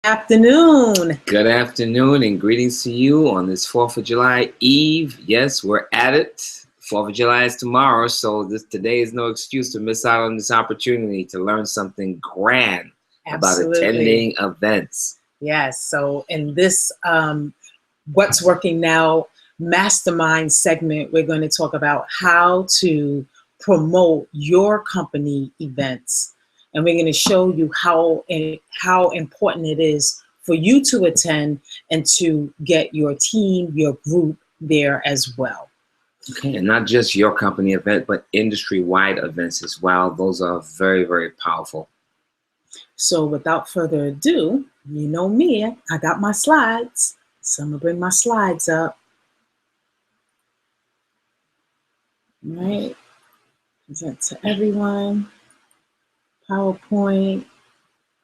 Afternoon. Good afternoon and greetings to you on this 4th of July Eve. Yes, we're at it. 4th of July is tomorrow, so today is no excuse to miss out on this opportunity to learn something grand about Absolutely. attending events. Yes. So in this What's Working Now Mastermind segment, we're going to talk about how to promote your company events. And we're going to show you how important it is for you to attend and to get your team, your group there as well. Okay, and not just your company event, but industry-wide events as well. Those are very, very powerful. So without further ado, you know me, I got my slides. So I'm gonna bring my slides up. All right, present to everyone. PowerPoint.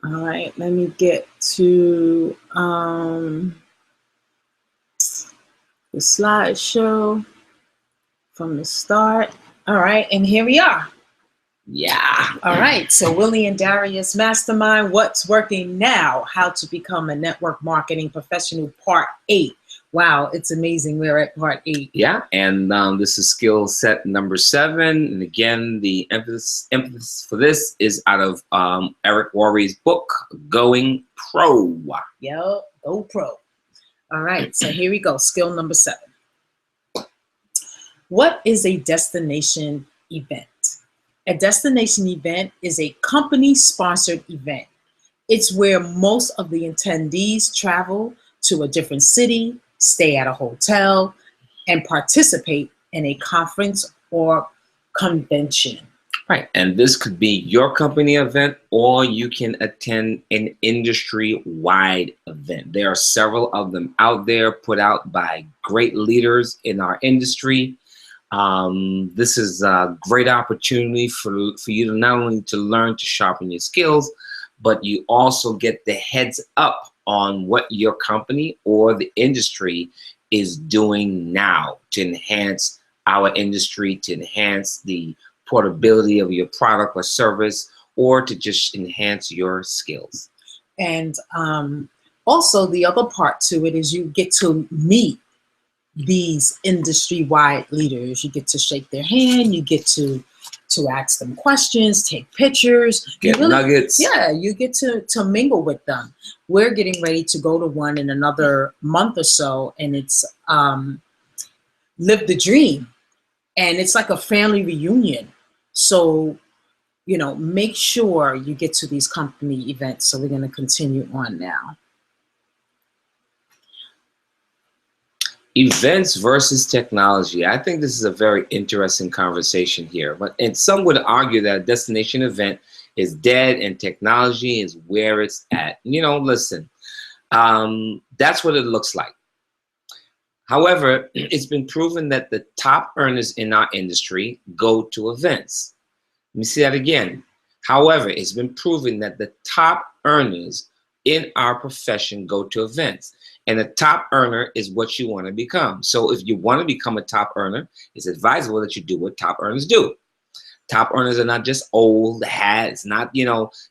All right, let me get to the slideshow from the start. All right, and here we are. Yeah. All right, so Willie and Darius Mastermind, What's Working Now? How to Become a Network Marketing Professional, Part 8. Wow, it's amazing. We're at Part 8. Yeah, and this is skill set number 7. And again, the emphasis for this is out of Eric Worre's book, Going Pro. Yo, go pro. All right, so here we go. Skill number 7. What is a destination event? A destination event is a company-sponsored event. It's where most of the attendees travel to a different city, stay at a hotel, and participate in a conference or convention. Right, and this could be your company event, or you can attend an industry-wide event. There are several of them out there put out by great leaders in our industry. This is a great opportunity for you to not only to learn to sharpen your skills, but you also get the heads up on what your company or the industry is doing now to enhance our industry, to enhance the portability of your product or service, or to just enhance your skills. And also the other part to it is you get to meet these industry-wide leaders. You get to shake their hand, you get to ask them questions, take pictures, get nuggets. Yeah, you get to mingle with them. We're getting ready to go to one in another month or so, and it's Live the Dream, and it's like a family reunion. So make sure you get to these company events. So we're going to continue on now. Events versus technology. I think this is a very interesting conversation here. And some would argue that a destination event is dead and technology is where it's at. Listen, that's what it looks like. However, it's been proven that the top earners in our industry go to events. Let me say that again. However, it's been proven that the top earners in our profession go to events. And a top earner is what you want to become. So if you want to become a top earner, it's advisable that you do what top earners do. Top earners are not just old hats, not,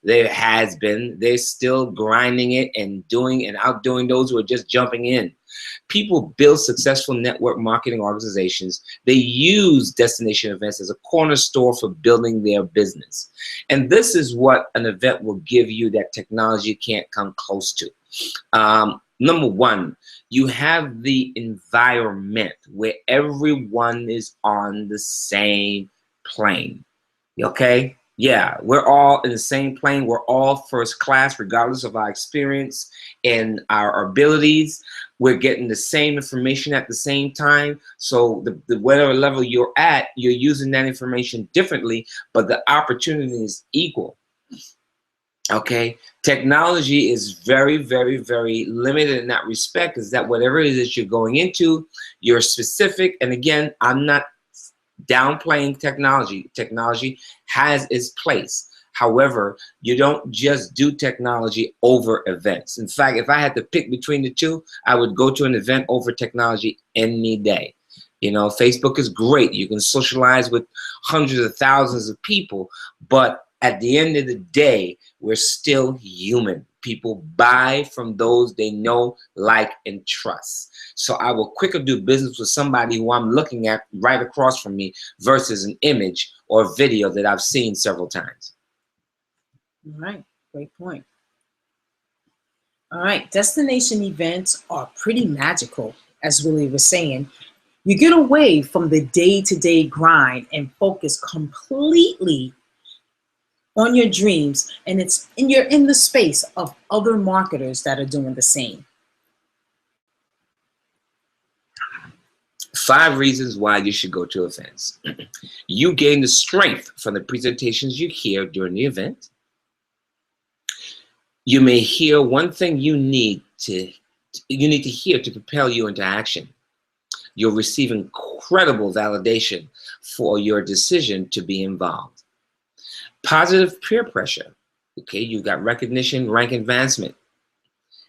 there has been. They're still grinding it and doing and outdoing those who are just jumping in. People build successful network marketing organizations. They use destination events as a cornerstone for building their business. And this is what an event will give you that technology can't come close to. Number one, you have the environment where everyone is on the same plane. Okay? Yeah, we're all in the same plane. We're all first class, regardless of our experience and our abilities. We're getting the same information at the same time. So the whatever level you're at, you're using that information differently, but the opportunity is equal. Okay, technology is very, very, very limited in that respect, is that whatever it is that you're going into, you're specific. And again, I'm not downplaying technology. Technology has its place. However, you don't just do technology over events. In fact, if I had to pick between the two, I would go to an event over technology any day. Facebook is great. You can socialize with hundreds of thousands of people, but At the end of the day, we're still human. People buy from those they know, like, and trust. So I will quicker do business with somebody who I'm looking at right across from me versus an image or video that I've seen several times. All right, great point. All right, destination events are pretty magical, as Willie was saying. You get away from the day-to-day grind and focus completely on your dreams, and you're in the space of other marketers that are doing the same. 5 reasons why you should go to events. You gain the strength from the presentations you hear during the event. You may hear one thing you need to hear to propel you into action. You'll receive incredible validation for your decision to be involved. Positive peer pressure. Okay, you've got recognition, rank advancement,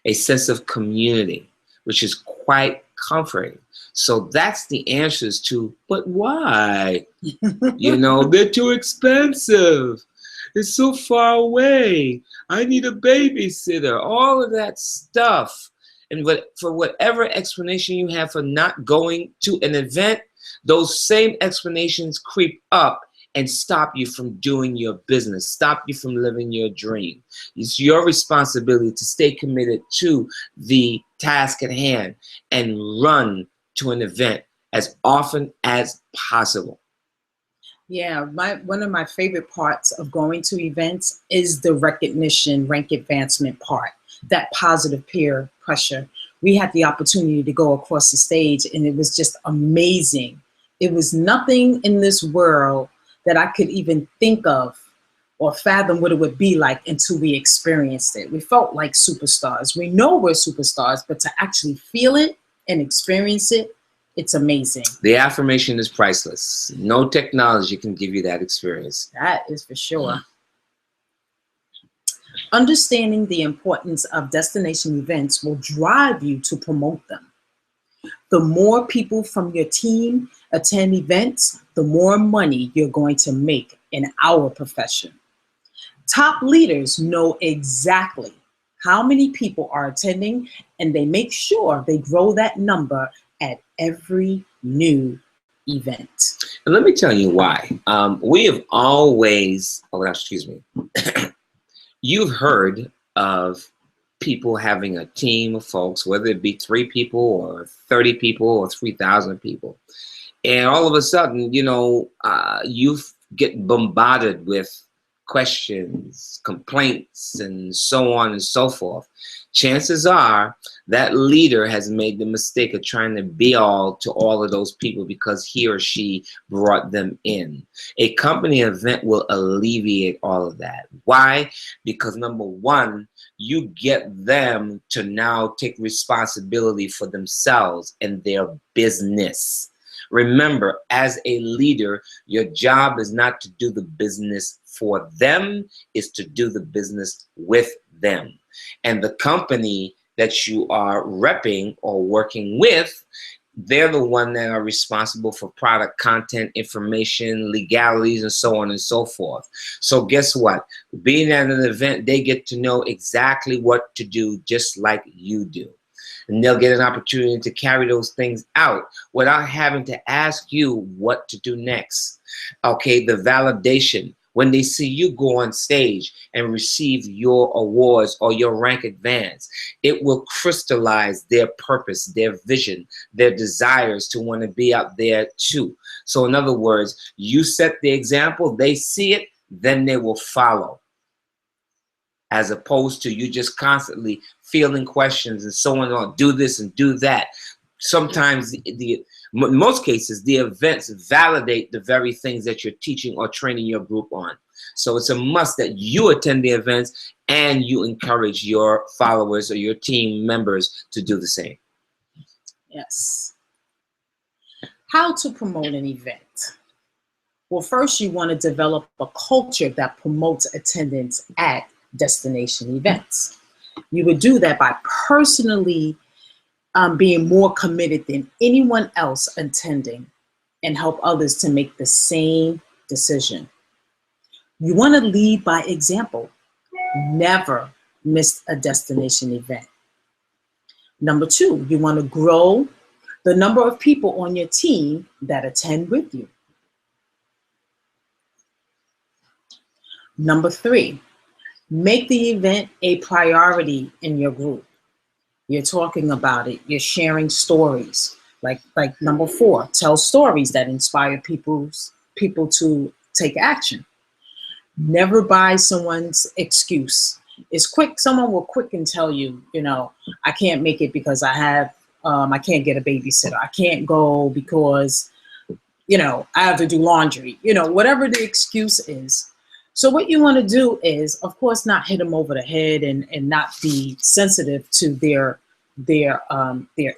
a sense of community, which is quite comforting. So that's the answers to, but why? They're too expensive. It's so far away. I need a babysitter. All of that stuff. And for whatever explanation you have for not going to an event, those same explanations creep up and stop you from doing your business, stop you from living your dream. It's your responsibility to stay committed to the task at hand and run to an event as often as possible. Yeah, one of my favorite parts of going to events is the recognition, rank advancement part, that positive peer pressure. We had the opportunity to go across the stage, and it was just amazing. It was nothing in this world that I could even think of or fathom what it would be like until we experienced it. We felt like superstars. We know we're superstars, but to actually feel it and experience it, it's amazing. The affirmation is priceless. No technology can give you that experience. That is for sure. Understanding the importance of destination events will drive you to promote them. The more people from your team attend events, the more money you're going to make in our profession. Top leaders know exactly how many people are attending, and they make sure they grow that number at every new event. And let me tell you why. We have always, you've heard of people having a team of folks, whether it be 3 people or 30 people or 3,000 people. And all of a sudden, you get bombarded with questions, complaints, and so on and so forth. Chances are that leader has made the mistake of trying to be all to all of those people because he or she brought them in. A company event will alleviate all of that. Why? Because number one, you get them to now take responsibility for themselves and their business. Remember, as a leader, your job is not to do the business for them, is to do the business with them. And the company that you are repping or working with, they're the one that are responsible for product, content, information, legalities, and so on and so forth. So guess what? Being at an event, they get to know exactly what to do just like you do. And they'll get an opportunity to carry those things out without having to ask you what to do next. Okay, the validation. When they see you go on stage and receive your awards or your rank advance, it will crystallize their purpose, their vision, their desires to want to be out there too. So in other words, you set the example, they see it, then they will follow. As opposed to you just constantly fielding questions and so on, do this and do that. Sometimes, in most cases, the events validate the very things that you're teaching or training your group on. So it's a must that you attend the events and you encourage your followers or your team members to do the same. Yes. How to promote an event? Well, first you want to develop a culture that promotes attendance at destination events. You would do that by personally being more committed than anyone else attending and help others to make the same decision. You want to lead by example. Never miss a destination event. Number two, you want to grow the number of people on your team that attend with you. Number three, make the event a priority in your group. You're talking about it. You're sharing stories. Like number four, tell stories that inspire people to take action. Never buy someone's excuse. It's quick. Someone will quick and tell you, I can't make it because I can't get a babysitter. I can't go because, I have to do laundry. Whatever the excuse is. So what you want to do is, of course, not hit them over the head and not be sensitive to their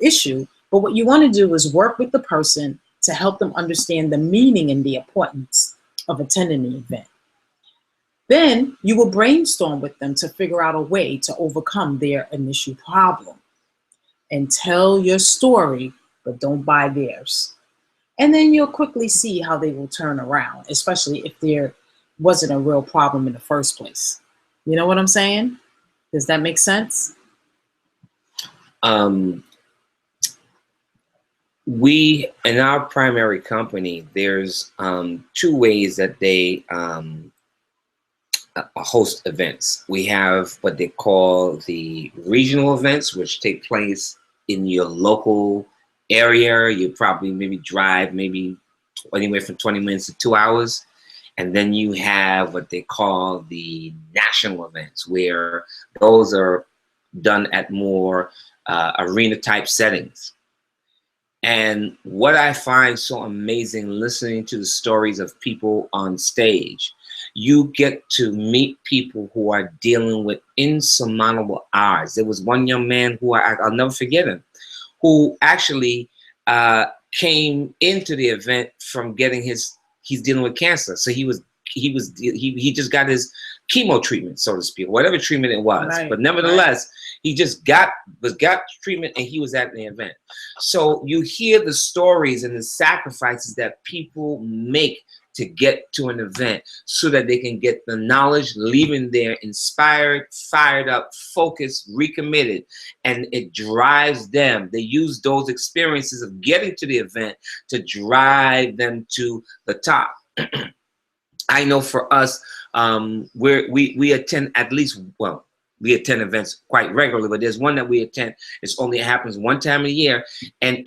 issue. But what you want to do is work with the person to help them understand the meaning and the importance of attending the event. Then you will brainstorm with them to figure out a way to overcome their initial problem. And tell your story, but don't buy theirs. And then you'll quickly see how they will turn around, especially if there wasn't a real problem in the first place. You know what I'm saying? Does that make sense? We, in our primary company, there's two ways that they host events. We have what they call the regional events, which take place in your local area. You probably maybe drive anywhere from 20 minutes to 2 hours. And then you have what they call the national events, where those are done at more arena type settings. And what I find so amazing listening to the stories of people on stage, you get to meet people who are dealing with insurmountable odds. There was one young man who I'll never forget him, who actually came into the event from getting he's dealing with cancer. So he just got his chemo treatment, so to speak, whatever treatment it was. Right, but nevertheless, right. He just got treatment and he was at the event. So you hear the stories and the sacrifices that people make to get to an event so that they can get the knowledge, leaving there inspired, fired up, focused, recommitted, and it drives them. They use those experiences of getting to the event to drive them to the top. I know for us, we attend at least, we attend events quite regularly, but there's one that we attend. It happens one time a year, and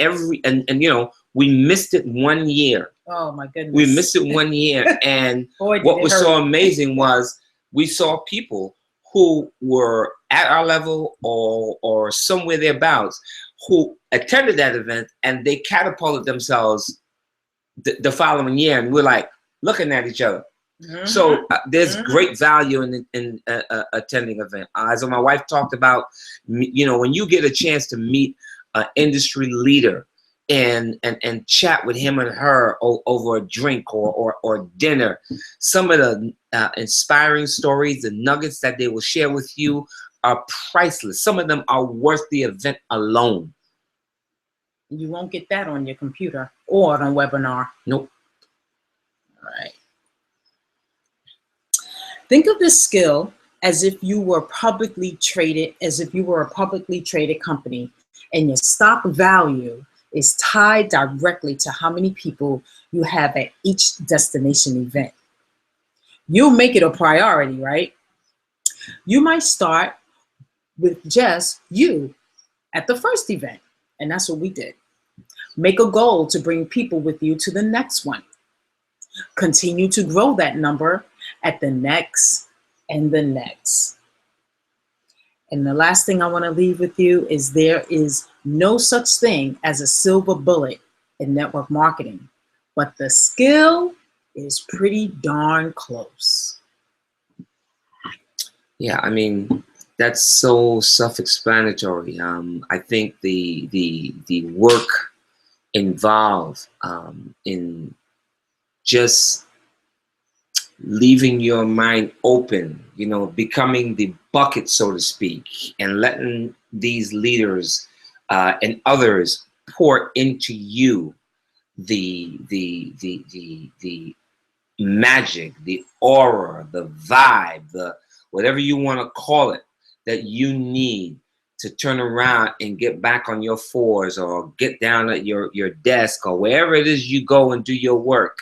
we missed it 1 year. Oh my goodness. We missed it 1 year, and Boy, what was so amazing was we saw people who were at our level or somewhere thereabouts who attended that event, and they catapulted themselves the following year, and we're like looking at each other. Mm-hmm. So there's great value in attending an event. As my wife talked about, when you get a chance to meet an industry leader and chat with him and her over a drink or dinner, some of the inspiring stories, the nuggets that they will share with you are priceless. Some of them are worth the event alone. You won't get that on your computer or on a webinar. Nope. All right. Think of this skill as if you were publicly traded, as if you were a publicly traded company, and your stock value is tied directly to how many people you have at each destination event. You'll make it a priority, right? You might start with just you at the first event, and that's what we did. Make a goal to bring people with you to the next one. Continue to grow that number at the next and the next. And the last thing I want to leave with you is there is no such thing as a silver bullet in network marketing, but the skill is pretty darn close. Yeah, I mean, that's so self-explanatory. I think the work involved in just leaving your mind open, becoming the bucket, so to speak, and letting these leaders and others pour into you the magic, the aura, the vibe, the whatever you want to call it, that you need to turn around and get back on your fours or get down at your desk or wherever it is you go and do your work,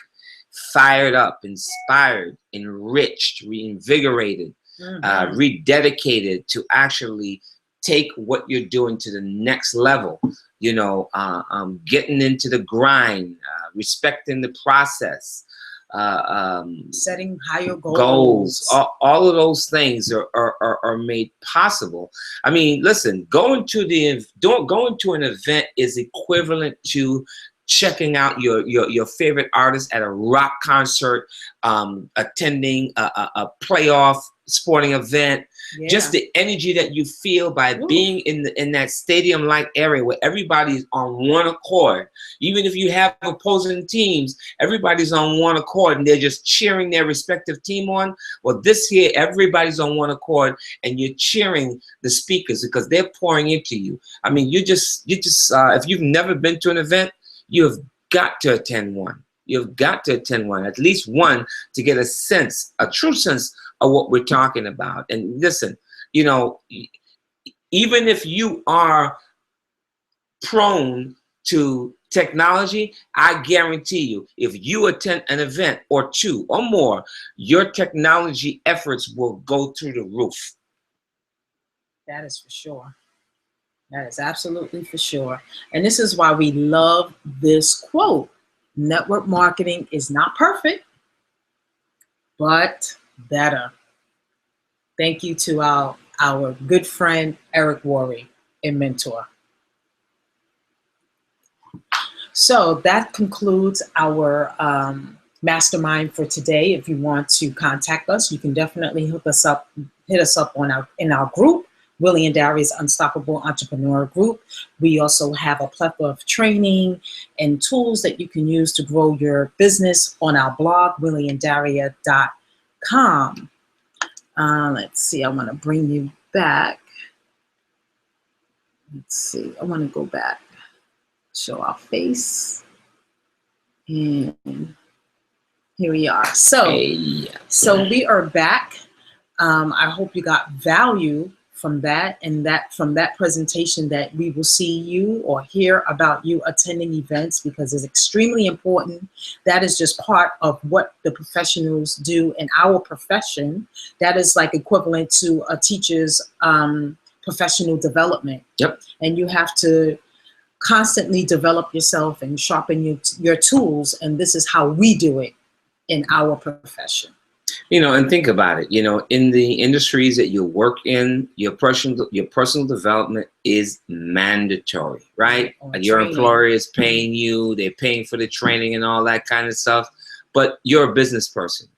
fired up, inspired, enriched, reinvigorated, rededicated to actually take what you're doing to the next level, you know, getting into the grind, respecting the process, setting higher goals. All of those things are made possible. I mean, listen, going to an event is equivalent to checking out your favorite artist at a rock concert, attending a playoff sporting event. Yeah. Just the energy that you feel by being in that stadium-like area where everybody's on one accord. Even if you have opposing teams, everybody's on one accord and they're just cheering their respective team on. Well, this year, everybody's on one accord and you're cheering the speakers because they're pouring into you. I mean, you just if you've never been to an event, you have got to attend one. You've got to attend one, at least one, to get a true sense of what we're talking about. And listen, you know, even if you are prone to technology, I guarantee you, if you attend an event or two or more, your technology efforts will go through the roof. That is for sure. That is absolutely for sure. And this is why we love this quote. Network marketing is not perfect, but better. Thank you to our good friend, Eric Worre, a mentor. So that concludes our mastermind for today. If you want to contact us, you can definitely hit us up in our group, Willie and Daria's Unstoppable Entrepreneur Group. We also have a plethora of training and tools that you can use to grow your business on our blog, willieanddaria.com. Let's see, I want to bring you back. Let's see, I want to go back, show our face. And here we are. So we are back. I hope you got value from that, and that from that presentation, that we will see you or hear about you attending events, because it's extremely important. That is just part of what the professionals do in our profession. That is like equivalent to a teacher's professional development. Yep. And you have to constantly develop yourself and sharpen your tools. And this is how we do it in our profession. You know, and think about it, you know, in the industries that you work in, your personal development is mandatory, right? Your employer is paying you, they're paying for the training and all that kind of stuff, but you're a business person.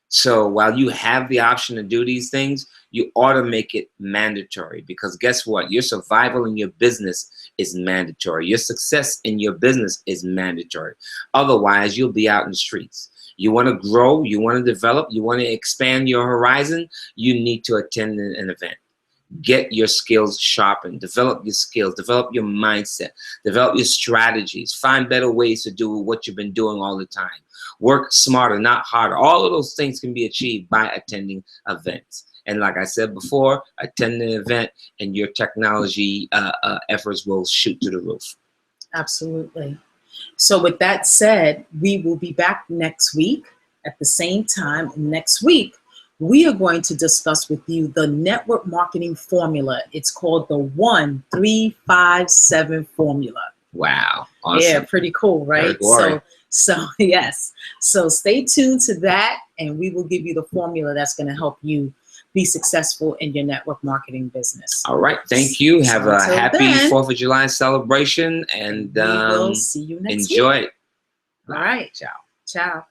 So while you have the option to do these things, you ought to make it mandatory, because guess what? Your survival in your business is mandatory. Your success in your business is mandatory. Otherwise, you'll be out in the streets. You want to grow, you want to develop, you want to expand your horizon, you need to attend an event. Get your skills sharpened, develop your skills, develop your mindset, develop your strategies, find better ways to do what you've been doing all the time. Work smarter, not harder. All of those things can be achieved by attending events. And like I said before, attend an event and your technology efforts will shoot to the roof. Absolutely. So with that said, we will be back next week at the same time. Next week, we are going to discuss with you the network marketing formula. It's called the 1-3-5-7 formula. Wow. Awesome. Yeah, pretty cool, right? So yes. So stay tuned to that, and we will give you the formula that's going to help you be successful in your network marketing business. All right. Thank you. Have a happy 4th of July celebration, and we will see you next enjoy week. it. All right. Ciao. Ciao.